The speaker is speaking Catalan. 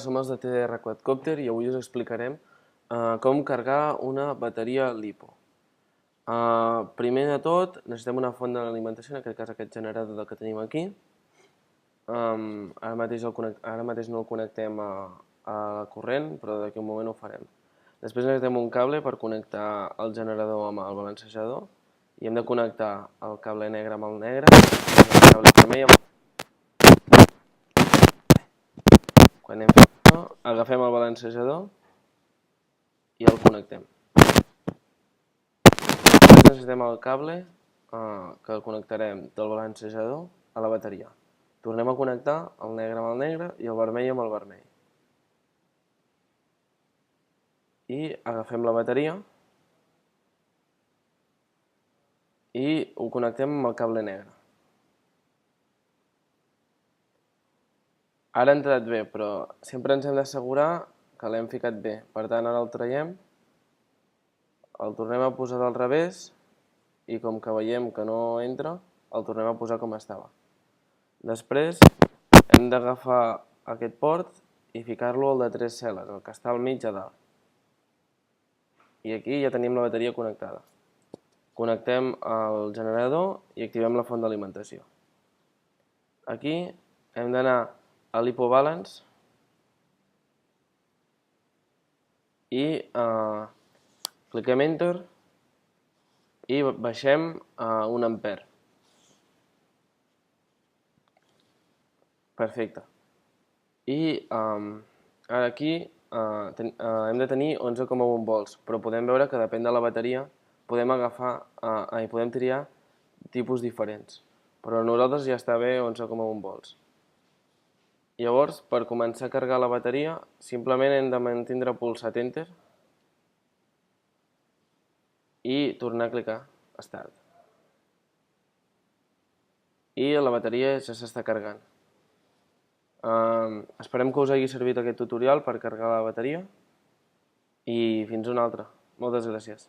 som els de TDR Quadcopter i avui us explicarem com carregar una bateria LiPo. Primer de tot necessitem una font d'alimentació, en aquest cas aquest generador que tenim aquí. Ara mateix no el connectem a la corrent, però d'aquí un moment ho farem. Després necessitem un cable per connectar el generador amb el balancejador i hem de connectar el cable negre amb el negre i el cable vermell amb... Quan hem fet això, agafem el balancejador i el connectem. Després necessitem el cable que el connectarem del balancejador a la bateria. Tornem a connectar el negre amb el negre i el vermell amb el vermell. I agafem la bateria i ho connectem amb el cable negre. Ara ha entrat bé, però sempre ens hem d'assegurar que l'hem ficat bé. Per tant, ara el traiem, el tornem a posar del revés i com que veiem que no entra, el tornem a posar com estava. Després hem d'agafar aquest port i ficar-lo al de 3 cel·les, el que està al mig a dalt. I aquí ja tenim la bateria connectada. Connectem el generador i activem la font d'alimentació. Aquí hem d'anar a LiPo Balance i cliquem Enter i baixem a 1 ampere. Perfecte. I ara aquí hem de tenir 11,1 volts, però podem veure que depèn de la bateria podem triar tipus diferents, però nosaltres ja està bé 11,1 volts. Llavors, per començar a carregar la bateria, simplement hem de mantindre pulsat Enter i tornar a clicar Start. I la bateria ja s'està carregant. Esperem que us hagi servit aquest tutorial per carregar la bateria i fins una altra. Moltes gràcies.